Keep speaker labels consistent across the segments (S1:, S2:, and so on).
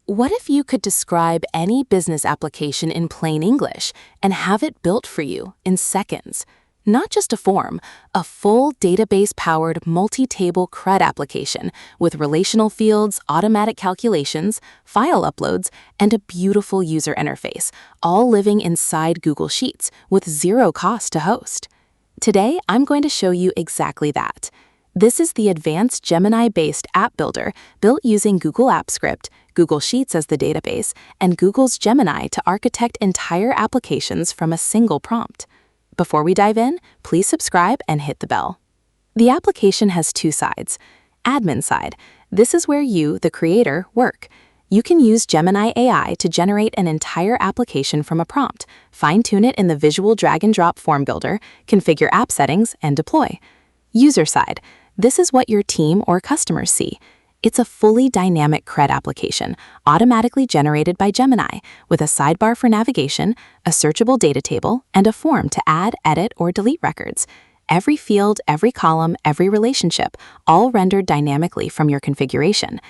S1: What if you could describe any business application in plain English and have it built for you in seconds? Not just a form, a full database-powered multi-table CRUD application with relational fields, automatic calculations, file uploads, and a beautiful user interface, all living inside Google Sheets with zero cost to host. Today, I'm going to show you exactly that. This is the Advanced Gemini-based app builder built using Google Apps Script, Google Sheets as the database, and Google's Gemini to architect entire applications from a single prompt. Before we dive in, please subscribe and hit the bell. The application has two sides. Admin side. This is where you, the creator, work. You can use Gemini AI to generate an entire application from a prompt, fine-tune it in the visual drag-and-drop form builder, configure app settings, and deploy. User side. This is what your team or customers see. It's a fully dynamic CRUD application, automatically generated by Gemini, with a sidebar for navigation, a searchable data table, and a form to add, edit, or delete records. Every field, every column, every relationship, all rendered dynamically from your configuration.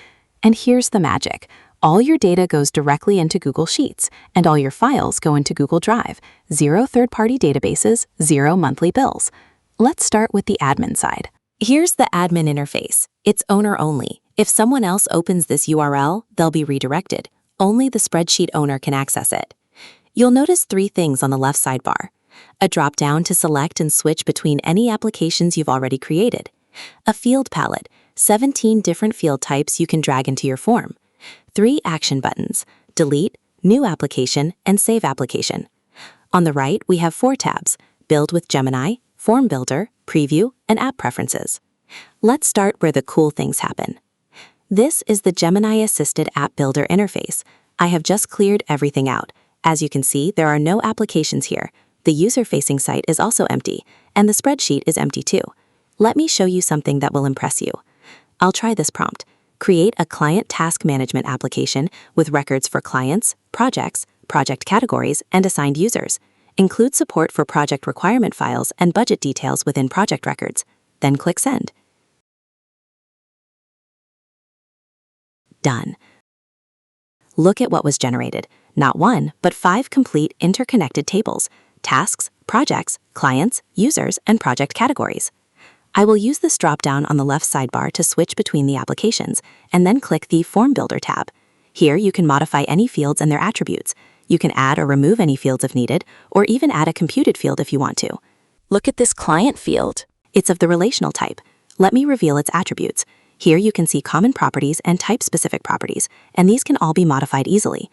S1: And here's the magic. All your data goes directly into Google Sheets, and all your files go into Google Drive. Zero third-party databases, zero monthly bills. Let's start with the admin side. Here's the admin interface. It's owner only. If someone else opens this URL, they'll be redirected. Only the spreadsheet owner can access it. You'll notice three things on the left sidebar. A drop-down to select and switch between any applications you've already created. A field palette, 17 different field types you can drag into your form. 3 action buttons, delete, new application, and save application. On the right, we have 4 tabs, build with Gemini, form builder, preview, and app preferences. Let's start where the cool things happen. This is the Gemini-assisted app builder interface. I have just cleared everything out. As you can see, there are no applications here. The user-facing site is also empty, and the spreadsheet is empty too. Let me show you something that will impress you. I'll try this prompt. Create a client task management application with records for clients, projects, project categories, and assigned users. Include support for project requirement files and budget details within project records. Then click Send. Done. Look at what was generated. Not 1, but 5 complete interconnected tables, tasks, projects, clients, users, and project categories. I will use this drop-down on the left sidebar to switch between the applications, and then click the Form Builder tab. Here you can modify any fields and their attributes. You can add or remove any fields if needed, or even add a computed field if you want to. Look at this client field. It's of the relational type. Let me reveal its attributes. Here you can see common properties and type-specific properties, and these can all be modified easily.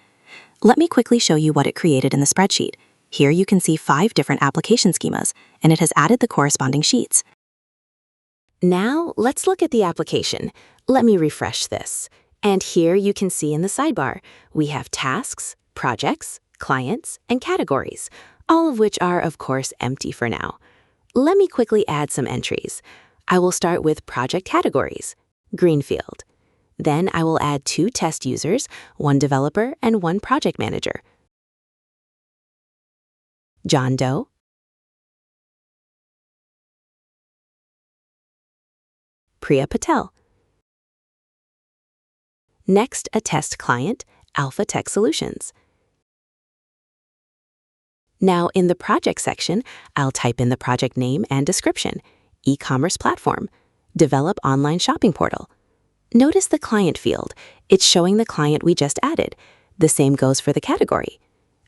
S1: Let me quickly show you what it created in the spreadsheet. Here you can see 5 different application schemas, and it has added the corresponding sheets. Now, let's look at the application. Let me refresh this. And here you can see in the sidebar, we have tasks, projects, clients, and categories, all of which are, of course, empty for now. Let me quickly add some entries. I will start with project categories, greenfield. Then I will add 2 test users, 1 developer, and 1 project manager. John Doe, Priya Patel. Next, a test client, Alpha Tech Solutions. Now, in the project section, I'll type in the project name and description, e-commerce platform, develop online shopping portal. Notice the client field. It's showing the client we just added. The same goes for the category.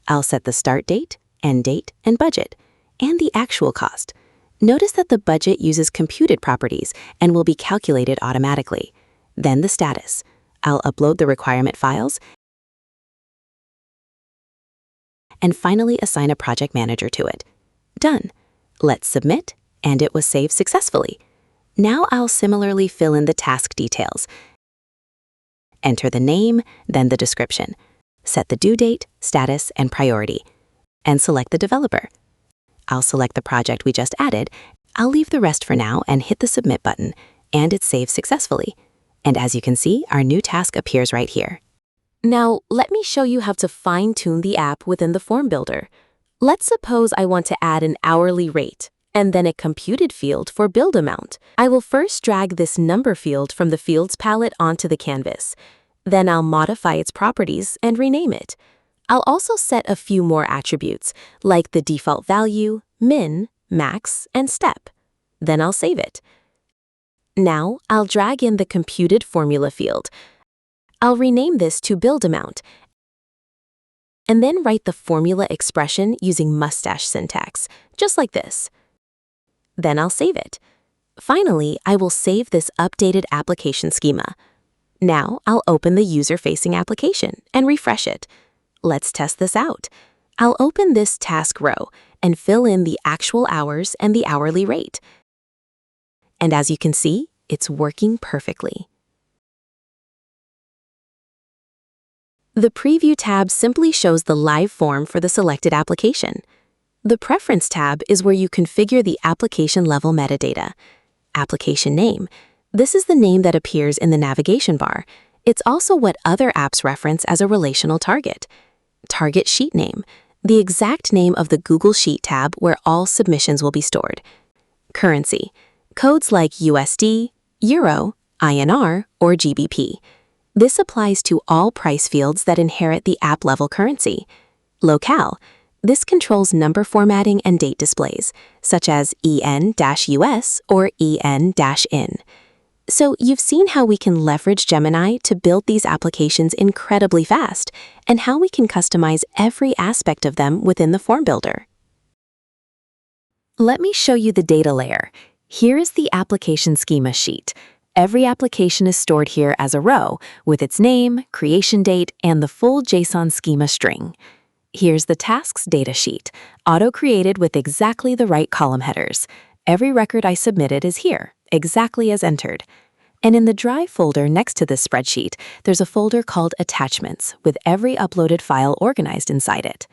S1: I'll set the start date, end date, and budget, and the actual cost. Notice that the budget uses computed properties and will be calculated automatically. Then the status. I'll upload the requirement files and finally assign a project manager to it. Done. Let's submit, and it was saved successfully. Now I'll similarly fill in the task details. Enter the name, then the description. Set the due date, status, and priority. And select the developer. I'll select the project we just added. I'll leave the rest for now and hit the submit button, and it's saved successfully. And as you can see, our new task appears right here. Now, let me show you how to fine-tune the app within the form builder. Let's suppose I want to add an hourly rate, and then a computed field for build amount. I will first drag this number field from the Fields palette onto the canvas. Then I'll modify its properties and rename it. I'll also set a few more attributes, like the default value, min, max, and step. Then I'll save it. Now, I'll drag in the computed formula field. I'll rename this to build amount, and then write the formula expression using mustache syntax, just like this. Then I'll save it. Finally, I will save this updated application schema. Now, I'll open the user-facing application and refresh it. Let's test this out. I'll open this task row and fill in the actual hours and the hourly rate. And as you can see, it's working perfectly. The Preview tab simply shows the live form for the selected application. The Preference tab is where you configure the application-level metadata. Application name. This is the name that appears in the navigation bar. It's also what other apps reference as a relational target. Target sheet name. The exact name of the Google Sheet tab where all submissions will be stored. Currency. Codes like USD, Euro, INR, or GBP. This applies to all price fields that inherit the app-level currency. Locale. This controls number formatting and date displays, such as EN-US or EN-IN. So you've seen how we can leverage Gemini to build these applications incredibly fast, and how we can customize every aspect of them within the form builder. Let me show you the data layer. Here is the application schema sheet. Every application is stored here as a row, with its name, creation date, and the full JSON schema string. Here's the tasks data sheet, auto-created with exactly the right column headers. Every record I submitted is here, exactly as entered. And in the Drive folder next to this spreadsheet, there's a folder called Attachments, with every uploaded file organized inside it.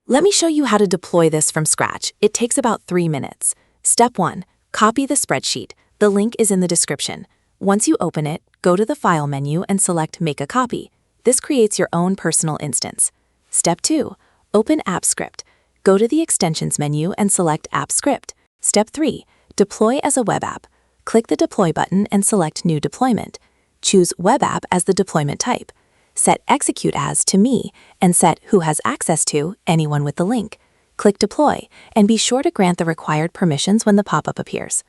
S1: Let me show you how to deploy this from scratch. It takes about 3 minutes. Step 1. Copy the spreadsheet. The link is in the description. Once you open it, go to the File menu and select Make a Copy. This creates your own personal instance. Step 2. Open AppScript. Go to the Extensions menu and select AppScript. Step 3. Deploy as a web app. Click the Deploy button and select New Deployment. Choose Web App as the deployment type. Set Execute As to Me and set Who Has Access to anyone with the link. Click Deploy and be sure to grant the required permissions when the pop-up appears.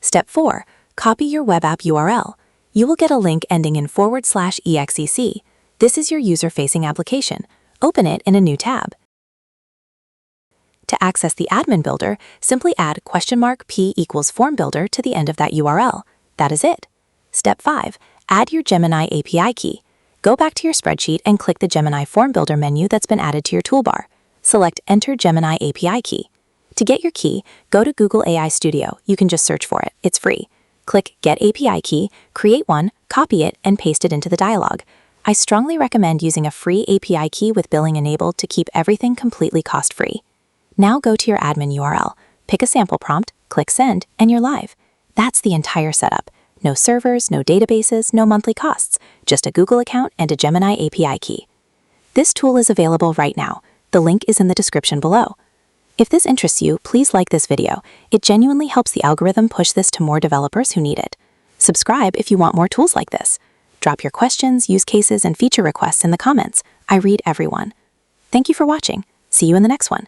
S1: Step 4. Copy your web app URL. You will get a link ending in /exec. This is your user-facing application. Open it in a new tab. To access the admin builder, simply add $P = form builder to the end of that URL. That is it. Step 5. Add your Gemini API key. Go back to your spreadsheet and click the Gemini Form Builder menu that's been added to your toolbar. Select Enter Gemini API key. To get your key, go to Google AI Studio. You can just search for it. It's free. Click Get API Key, create one, copy it, and paste it into the dialog. I strongly recommend using a free API key with billing enabled to keep everything completely cost-free. Now go to your admin URL, pick a sample prompt, click Send, and you're live. That's the entire setup. No servers, no databases, no monthly costs, just a Google account and a Gemini API key. This tool is available right now. The link is in the description below. If this interests you, please like this video. It genuinely helps the algorithm push this to more developers who need it. Subscribe if you want more tools like this. Drop your questions, use cases, and feature requests in the comments. I read everyone. Thank you for watching. See you in the next one.